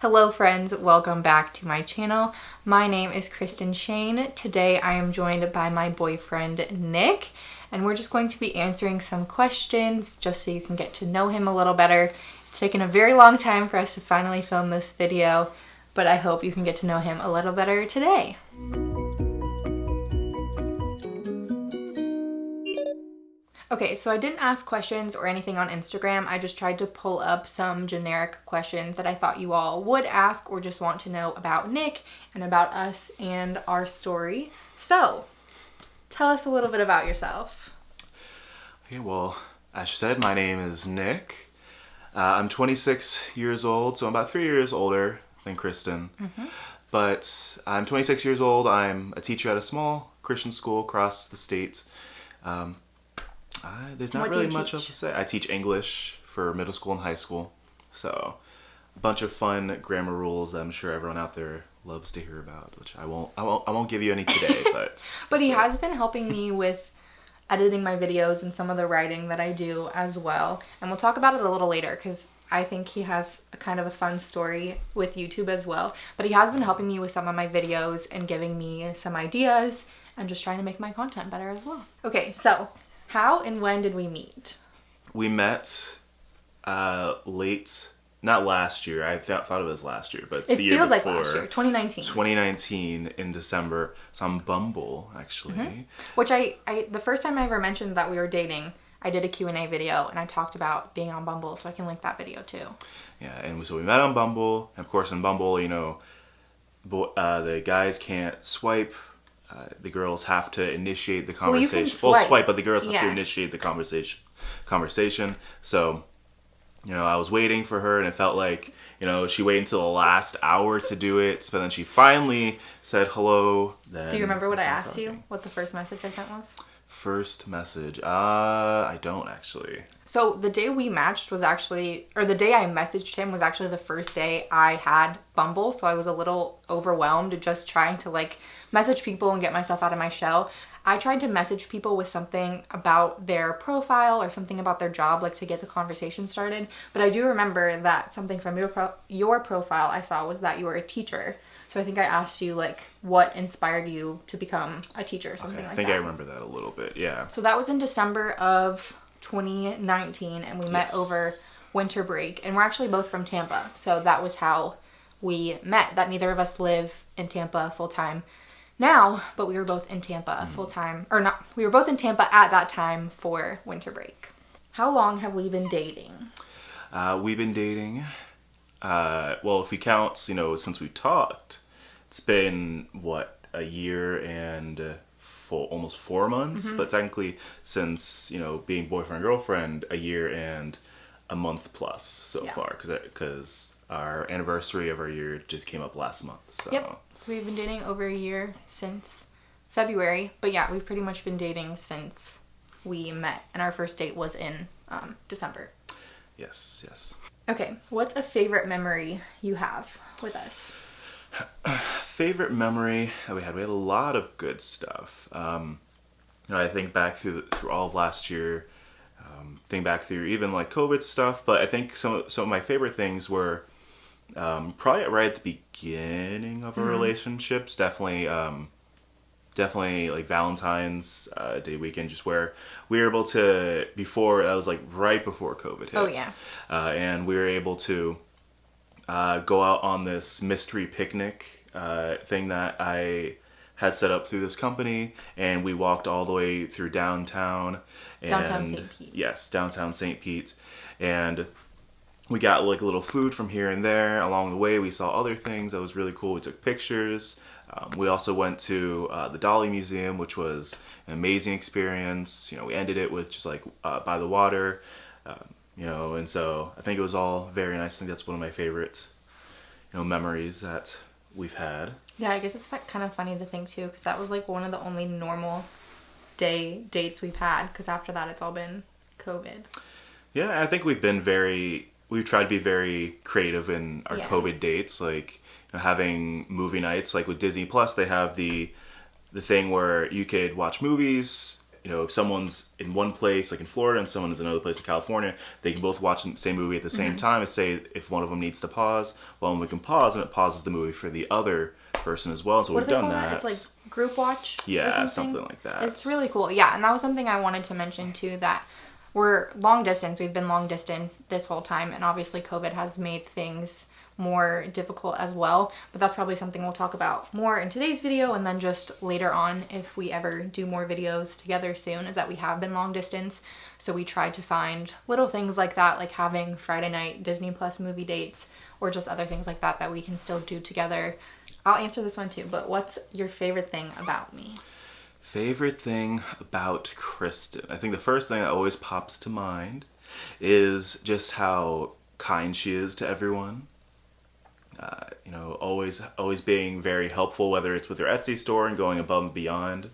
Hello friends, welcome back to my channel. My name is Kristen Shane. Today I am joined by my boyfriend Nick, and we're just going to be answering some questions just so you can get to know him a little better. It's taken a very long time for us to finally film this video, but I hope you can get to know him a little better today. Okay, so I didn't ask questions or anything on Instagram. I just tried to pull up some generic questions that I thought you all would ask or just want to know about Nick and about us and our story. So, tell us a little bit about yourself. Okay, well, as you said, my name is Nick. I'm 26 years old, so I'm about 3 years older than Kristen. But I'm 26 years old. I'm a teacher at a small Christian school across the state. There's not really much else to say. I teach English for middle school and high school. So, a bunch of fun grammar rules that I'm sure everyone out there loves to hear about, which I won't give you any today, but But he has been helping me with editing my videos and some of the writing that I do as well. And we'll talk about it a little later because I think he has a kind of a fun story with YouTube as well. But he has been helping me with some of my videos and giving me some ideas and just trying to make my content better as well. Okay, so how and when did we meet? We met not last year. I thought it was last year, but it's the year before. It feels like last year, 2019. 2019 in December. So on Bumble, actually. Which the first time I ever mentioned that we were dating, I did a Q&A video and I talked about being on Bumble, so I can link that video too. Yeah, and so we met on Bumble. And of course, on Bumble, the guys can't swipe. The girls have to initiate the conversation. Well, you can swipe, but the girls have to initiate the conversation. So, I was waiting for her, and it felt like, she waited until the last hour to do it. But then she finally said hello. Then do you remember what I asked you? What the first message I sent was? First message? I don't actually. So the day we matched was actually, or the day I messaged him was actually the first day I had Bumble. So I was a little overwhelmed just trying to message people and get myself out of my shell. I tried to message people with something about their profile or something about their job, to get the conversation started. But I do remember that something from your profile I saw was that you were a teacher. So I think I asked you, what inspired you to become a teacher or something like that. I think I remember that a little bit, yeah. So that was in December of 2019, and we met over winter break. And we're actually both from Tampa, so that was how we met. That neither of us live in Tampa full-time now, but we were both in Tampa full-time. Or not, we were both in Tampa at that time for winter break. How long have we been dating? We've been dating, if we count, since we talked, it's been, a year and almost 4 months, but technically since, being boyfriend-girlfriend, a year and a month plus so far, because our anniversary of our year just came up last month. So. Yep, so we've been dating over a year since February, but yeah, we've pretty much been dating since we met, and our first date was in December. Yes. Okay, what's a favorite memory you have with us? Favorite memory that we had a lot of good stuff. I think back through all of last year, think back through even COVID stuff, but I think some of my favorite things were probably right at the beginning of our relationships. Definitely Valentine's Day weekend, just where we were able to, that was right before COVID hit. Oh yeah. And we were able to go out on this mystery picnic thing that I had set up through this company, and we walked all the way through downtown. Downtown St. Pete. Yes, downtown St. Pete. And we got a little food from here and there. Along the way, we saw other things that was really cool. We took pictures. We also went to the Dolly Museum, which was an amazing experience. We ended it with just by the water. And so I think it was all very nice. I think that's one of my favorite, memories that we've had. Yeah, I guess it's kind of funny to think too, because that was one of the only normal dates we've had, because after that it's all been COVID. Yeah, I think we've tried to be very creative in our COVID dates, having movie nights, with Disney Plus, they have the thing where you could watch movies if someone's in one place, like in Florida, and someone is in another place in California, they can both watch the same movie at the same time. And say if one of them needs to pause, well, we can pause, and it pauses the movie for the other person as well. So What we've do they done call that. It's like group watch. Yeah, or something like that. It's really cool. Yeah, and that was something I wanted to mention too. That we're long distance. We've been long distance this whole time, and obviously COVID has made things more difficult as well. But that's probably something we'll talk about more in today's video, and then just later on if we ever do more videos together soon, is that we have been long distance. So we tried to find little things like that, like having Friday night Disney Plus movie dates, or just other things like that that we can still do together. I'll answer this one too, but what's your favorite thing about me? Favorite thing about Kristen? I think the first thing that always pops to mind is just how kind she is to everyone. Always being very helpful, whether it's with her Etsy store and going above and beyond.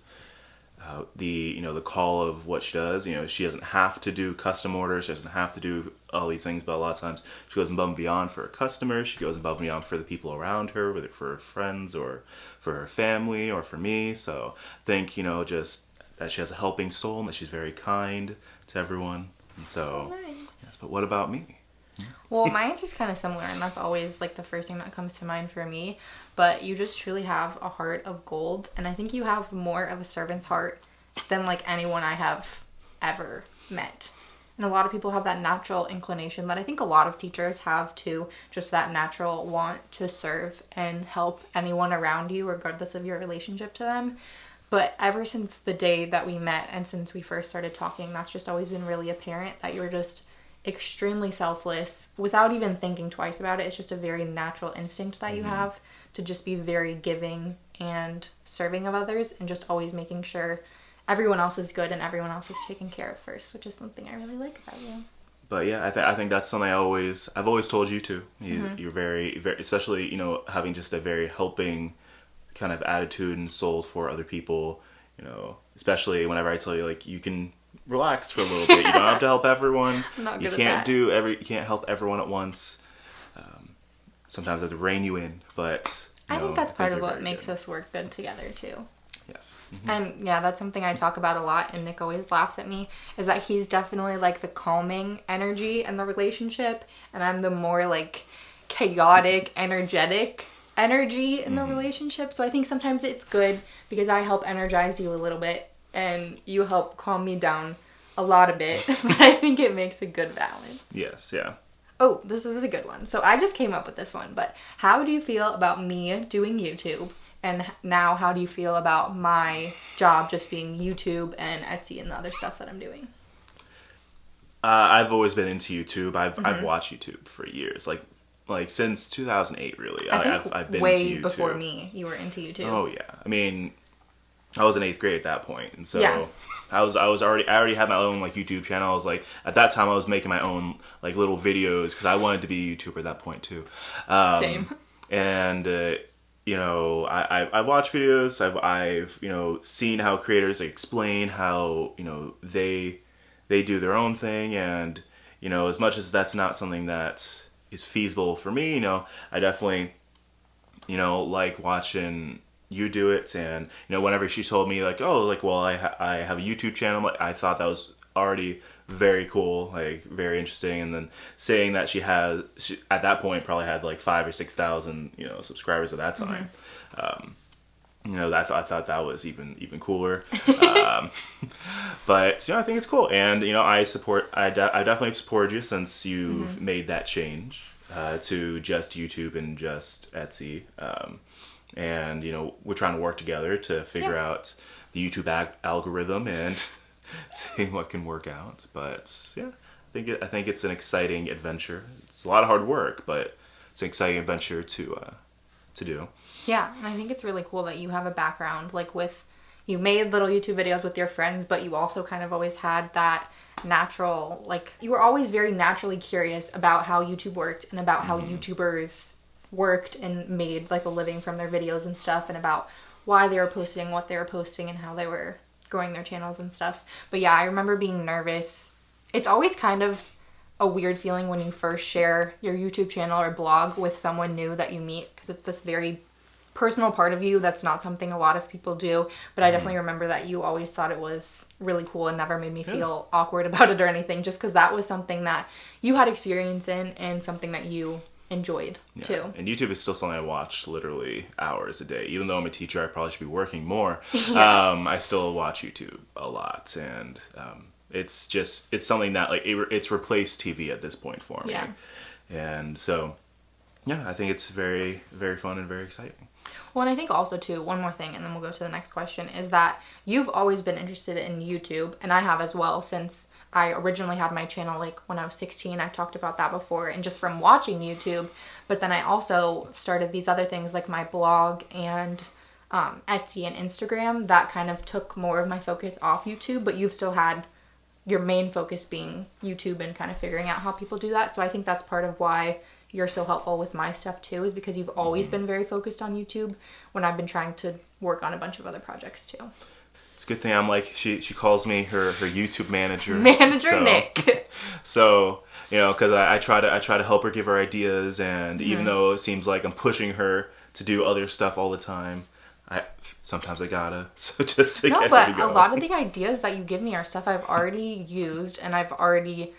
The call of what she does. She doesn't have to do custom orders. She doesn't have to do all these things, but a lot of times she goes above and beyond for her customers. She goes above and beyond for the people around her, whether for her friends or for her family or for me. So I think, just that she has a helping soul and that she's very kind to everyone. And so nice. Yes, but what about me? Well, my answer's kind of similar, and that's always like the first thing that comes to mind for me. But you just truly have a heart of gold, and I think you have more of a servant's heart than like anyone I have ever met. And a lot of people have that natural inclination that I think a lot of teachers have too, just that natural want to serve and help anyone around you, regardless of your relationship to them. But ever since the day that we met and since we first started talking, that's just always been really apparent that you're just extremely selfless without even thinking twice about it. It's just a very natural instinct that you have to just be very giving and serving of others, and just always making sure everyone else is good and everyone else is taken care of first, which is something I really like about you. But yeah, I think that's something I've always told you too. You're very, very, especially having just a very helping kind of attitude and soul for other people. Especially whenever I tell you like you can relax for a little bit. You don't have to help everyone. I'm not you good can't at that. you can't help everyone at once. Sometimes I have to rein you in, but I think that's part of you're what very makes good. us work good together too. Yes. And yeah, that's something I talk about a lot, and Nick always laughs at me, is that he's definitely like the calming energy in the relationship, and I'm the more like chaotic, energetic energy in the relationship. So I think sometimes it's good because I help energize you a little bit and you help calm me down a lot of bit, but I think it makes a good balance. Yes. Yeah. Oh, this is a good one. So I just came up with this one, but how do you feel about me doing YouTube? And now how do you feel about my job just being YouTube and Etsy and the other stuff that I'm doing? I've always been into YouTube. I've watched YouTube for years, like since 2008, really. I've been way into YouTube. before me, you were into YouTube. Oh yeah. I mean, I was in 8th grade at that point, and so Yeah. I already had my own like YouTube channel. I was like, at that time I was making my own like little videos because I wanted to be a YouTuber at that point too. Same. And I watch videos. I've seen how creators explain how they do their own thing, and as much as that's not something that is feasible for me, I definitely like watching you do it. And whenever she told me like, oh, like, well, I have a YouTube channel, I thought that was already very cool, like very interesting. And then saying that she at that point probably had like 5,000 or 6,000 subscribers at that time. I thought that was even cooler. But I think it's cool, and I definitely supported you since you've made that change to just YouTube and just Etsy. And we're trying to work together to figure out the YouTube algorithm and seeing what can work out. But yeah, I think it's an exciting adventure. It's a lot of hard work, but it's an exciting adventure to do. Yeah, and I think it's really cool that you have a background like you made little YouTube videos with your friends, but you also kind of always had that natural, like you were always very naturally curious about how YouTube worked and about how YouTubers worked and made like a living from their videos and stuff, and about why they were posting what they were posting and how they were growing their channels and stuff. But yeah, I remember being nervous. It's always kind of a weird feeling when you first share your YouTube channel or blog with someone new that you meet, because it's this very personal part of you that's not something a lot of people do, but I definitely remember that you always thought it was really cool and never made me feel awkward about it or anything, just because that was something that you had experience in and something that you enjoyed too. And YouTube is still something I watch literally hours a day. Even though I'm a teacher, I probably should be working more. I still watch YouTube a lot, and it's something that like it's replaced TV at this point for me. And so yeah, I think it's very, very fun and very exciting. Well, and I think also too, one more thing, and then we'll go to the next question, is that you've always been interested in YouTube, and I have as well, since I originally had my channel like when I was 16. I've talked about that before, and just from watching YouTube. But then I also started these other things like my blog and Etsy and Instagram that kind of took more of my focus off YouTube, but you've still had your main focus being YouTube and kind of figuring out how people do that. So I think that's part of why you're so helpful with my stuff too, is because you've always been very focused on YouTube when I've been trying to work on a bunch of other projects too. It's a good thing I'm like, she calls me her YouTube manager. Nick. So, you know, because I try to help her, give her ideas, and even though it seems like I'm pushing her to do other stuff all the time, sometimes I gotta, so just to get her to go. A lot of the ideas that you give me are stuff I've already used, and have already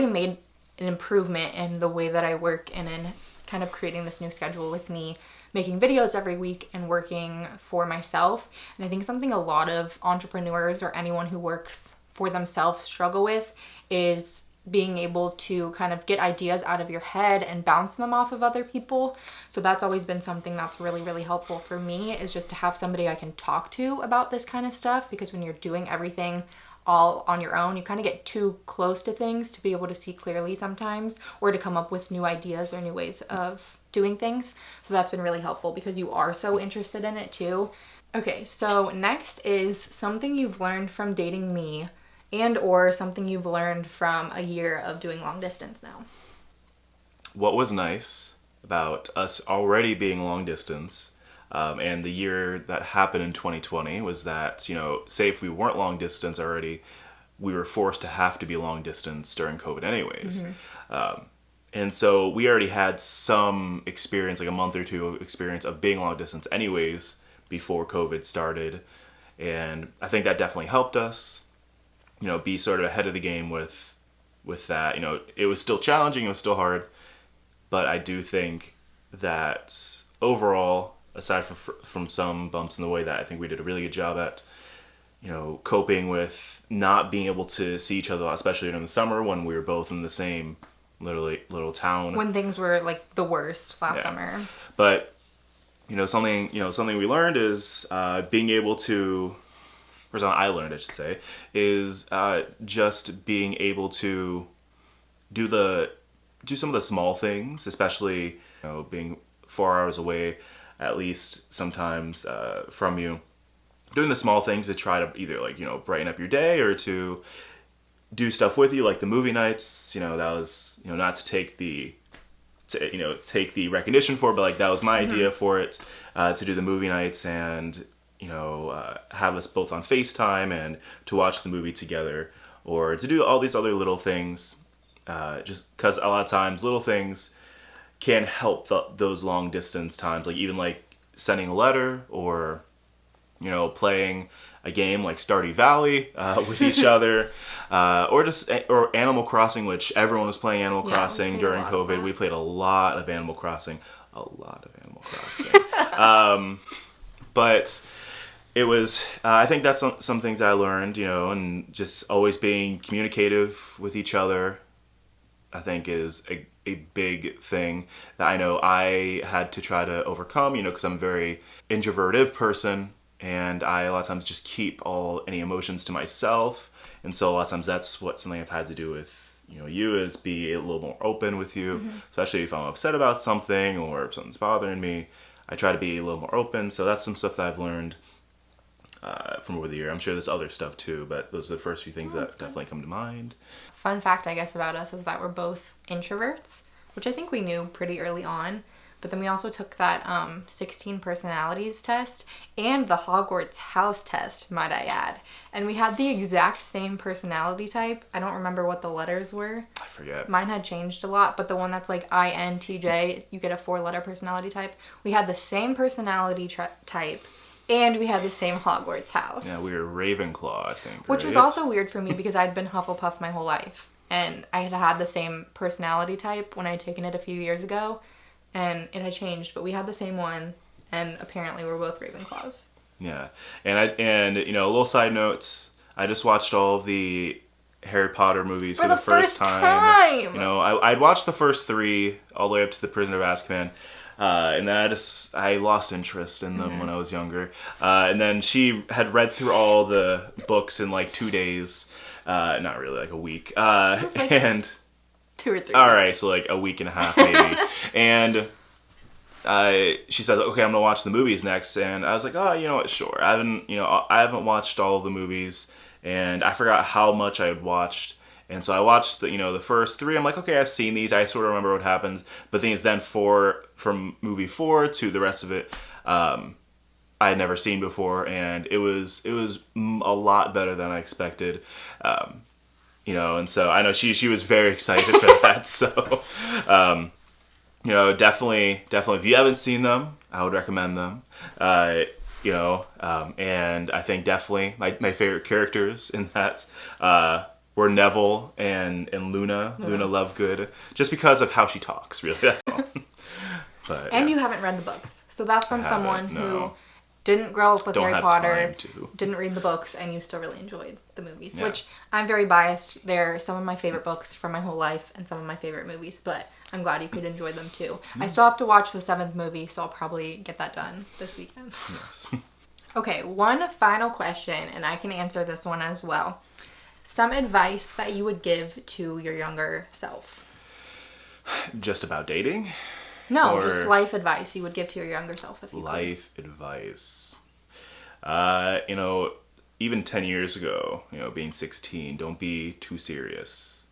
made an improvement in the way that I work and in kind of creating this new schedule with me making videos every week and working for myself. And I think something a lot of entrepreneurs or anyone who works for themselves struggle with is being able to kind of get ideas out of your head and bounce them off of other people. So that's always been something that's really, really helpful for me, is just to have somebody I can talk to about this kind of stuff, because when you're doing everything all on your own, you kind of get too close to things to be able to see clearly sometimes, or to come up with new ideas or new ways of doing things. So that's been really helpful because you are so interested in it too. Okay, so next is something you've learned from dating me, and or something you've learned from a year of doing long distance now. What was nice about us already being long distance, and the year that happened in 2020, was that, you know, say if we weren't long distance already, we were forced to have to be long distance during COVID anyways. And so we already had some experience, like a month or two of experience of being long distance anyways before COVID started. And I think that definitely helped us, you know, be sort of ahead of the game with that. You know, it was still challenging, it was still hard, but I do think that overall, aside from some bumps in the way that I think we did a really good job at, you know, coping with not being able to see each other, especially during the summer when we were both in the same little town. When things were like the worst last summer. But, something we learned is being able to, or something I learned, I should say, is just being able to do some of the small things, especially, being 4 hours away, at least sometimes from you. Doing the small things to try to either brighten up your day or to do stuff with you, like the movie nights. That was, not to take the recognition for it, but like that was my idea for it, to do the movie nights and have us both on FaceTime and to watch the movie together, or to do all these other little things, just because a lot of times little things can help those long distance times, like even like sending a letter or playing a game like Stardew Valley with each other, or Animal Crossing, which everyone was playing Animal Crossing during COVID. We played a lot of Animal Crossing. But it was, I think that's some things I learned, and just always being communicative with each other, I think is a big thing that I know I had to try to overcome, because I'm a very introverted person. And I a lot of times just keep any emotions to myself, and so a lot of times that's something I've had to do with you, is be a little more open with you, especially if I'm upset about something or if something's bothering me. I try to be a little more open. So that's some stuff that I've learned from over the year. I'm sure there's other stuff too, but those are the first few things that definitely come to mind. Fun fact, I guess, about us is that we're both introverts, which I think we knew pretty early on. But then we also took that 16 personalities test and the Hogwarts house test, might I add. And we had the exact same personality type. I don't remember what the letters were. I forget. Mine had changed a lot, but the one that's like INTJ, you get a 4-letter personality type. We had the same personality type, and we had the same Hogwarts house. Yeah, we were Ravenclaw, I think. Which was also weird for me because I'd been Hufflepuff my whole life. And I had the same personality type when I had taken it a few years ago. And it had changed, but we had the same one. And apparently we're both Ravenclaws. Yeah. And you know, a little side note, I just watched all of the Harry Potter movies for the first time. You know, I'd watched the first 3 all the way up to the Prisoner of Azkaban. And I lost interest in them when I was younger. And then she had read through all the books in like 2 days. Not really, like a week. Like and 2 or 3 all weeks. right, so like a week and a half maybe. And she says, "Okay, I'm gonna watch the movies next." And I was like, "Oh, you know what? Sure." I haven't watched all of the movies, and I forgot how much I had watched. And so I watched the first 3. I'm like, okay, I've seen these. I sort of remember what happens. But things then from movie 4 to the rest of it, I had never seen before, and it was a lot better than I expected. And so I know she was very excited for that. So, definitely, if you haven't seen them, I would recommend them. And I think definitely my favorite characters in that were Neville and Luna Lovegood, just because of how she talks. Really, that's all. But, and you haven't read the books, so that's from someone who no. didn't grow up with Don't Harry have Potter, time to. didn't read the books, and you still really enjoyed the movies. Yeah. Which I'm very biased. They're some of my favorite books from my whole life and some of my favorite movies, but I'm glad you could enjoy them too. I still have to watch the 7th movie, so I'll probably get that done this weekend. Yes. Okay, one final question, and I can answer this one as well. Some advice that you would give to your younger self. Just about dating? No, Or just life advice you would give to your younger self if you life advice. Even 10 years ago, being 16, don't be too serious.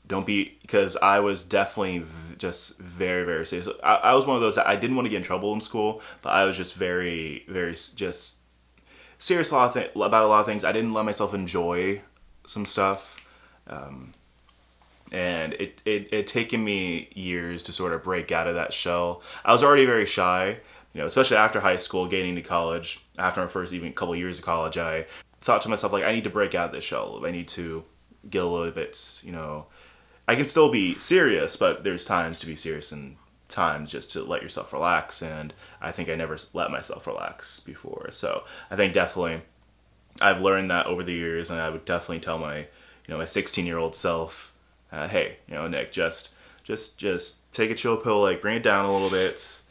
Don't be, because I was definitely just very, very serious. I was one of those that I didn't want to get in trouble in school, but I was just very, very just serious about a lot of things. I didn't let myself enjoy some stuff. And it taken me years to sort of break out of that shell. I was already very shy, especially after high school, getting to college. After my first even couple years of college, I thought to myself, like, I need to break out of this shell. I need to get a little bit, I can still be serious, but there's times to be serious and times just to let yourself relax. And I think I never let myself relax before. So I think definitely I've learned that over the years, and I would definitely tell my 16-year-old self, hey, Nick, just take a chill pill, like bring it down a little bit.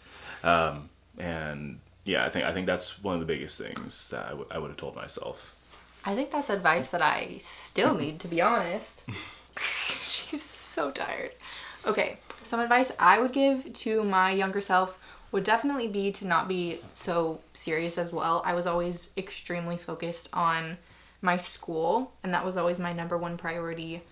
And yeah, I think that's one of the biggest things that I would have told myself. I think that's advice that I still need, to be honest. She's so tired. Okay, some advice I would give to my younger self would definitely be to not be so serious as well. I was always extremely focused on my school, and that was always my number one priority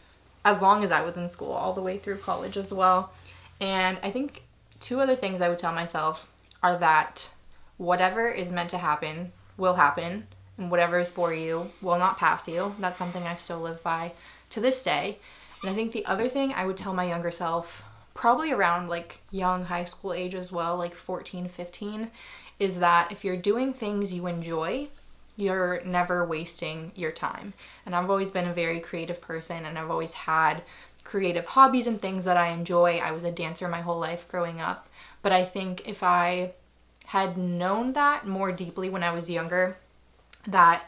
as long as I was in school, all the way through college as well. And I think 2 other things I would tell myself are that whatever is meant to happen will happen, and whatever is for you will not pass you. That's something I still live by to this day. And I think the other thing I would tell my younger self, probably around like young high school age as well, like 14, 15, is that if you're doing things you enjoy, you're never wasting your time. And I've always been a very creative person, and I've always had creative hobbies and things that I enjoy. I was a dancer my whole life growing up. But I think if I had known that more deeply when I was younger, that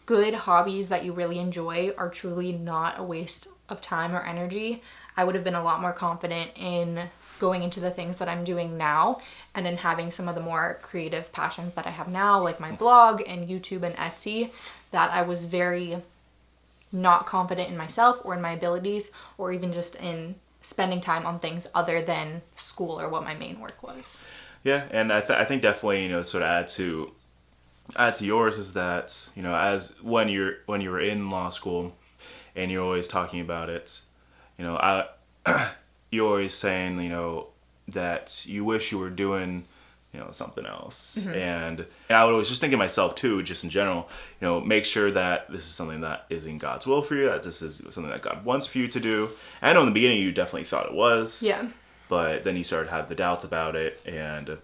good hobbies that you really enjoy are truly not a waste of time or energy, I would have been a lot more confident in going into the things that I'm doing now, and in having some of the more creative passions that I have now, like my blog and YouTube and Etsy, that I was very not confident in myself or in my abilities, or even just in spending time on things other than school or what my main work was. Yeah, and I think definitely, sort of add to yours is that, as when you were in law school and you're always talking about it, you're always saying, that you wish you were doing, something else. And I would always just think of myself too, just in general, make sure that this is something that is in God's will for you, that this is something that God wants for you to do. And I know in the beginning you definitely thought it was. Yeah. But then you started to have the doubts about it, and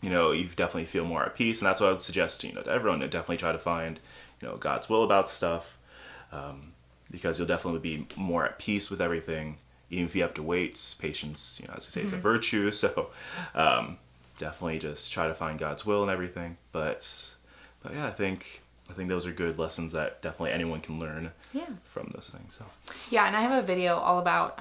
you definitely feel more at peace. And that's what I would suggest, to everyone, to definitely try to find, God's will about stuff, because you'll definitely be more at peace with everything, even if you have to wait. Patience, as I say, is a virtue. So definitely just try to find God's will in everything. But yeah, I think those are good lessons that definitely anyone can learn from those things. So. Yeah, and I have a video all about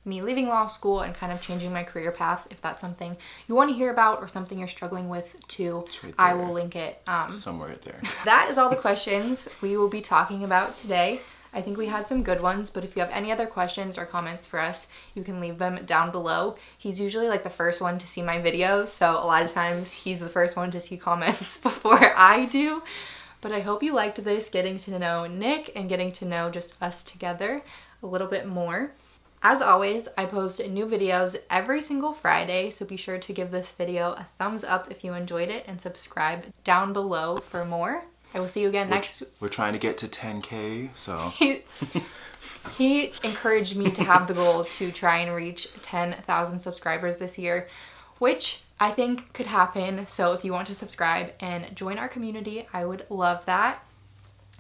me leaving law school and kind of changing my career path. If that's something you want to hear about or something you're struggling with too, right, I will link it. Somewhere right there. That is all the questions we will be talking about today. I think we had some good ones, but if you have any other questions or comments for us, you can leave them down below. He's usually like the first one to see my videos, so a lot of times he's the first one to see comments before I do. But I hope you liked this, getting to know Nick and getting to know just us together a little bit more. As always, I post new videos every single Friday, so be sure to give this video a thumbs up if you enjoyed it and subscribe down below for more. I will see you again next. We're trying to get to 10K, so. He encouraged me to have the goal to try and reach 10,000 subscribers this year, which I think could happen. So if you want to subscribe and join our community, I would love that.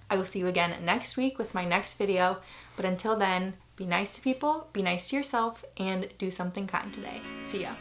I will see you again next week with my next video. But until then, be nice to people, be nice to yourself, and do something kind today. See ya.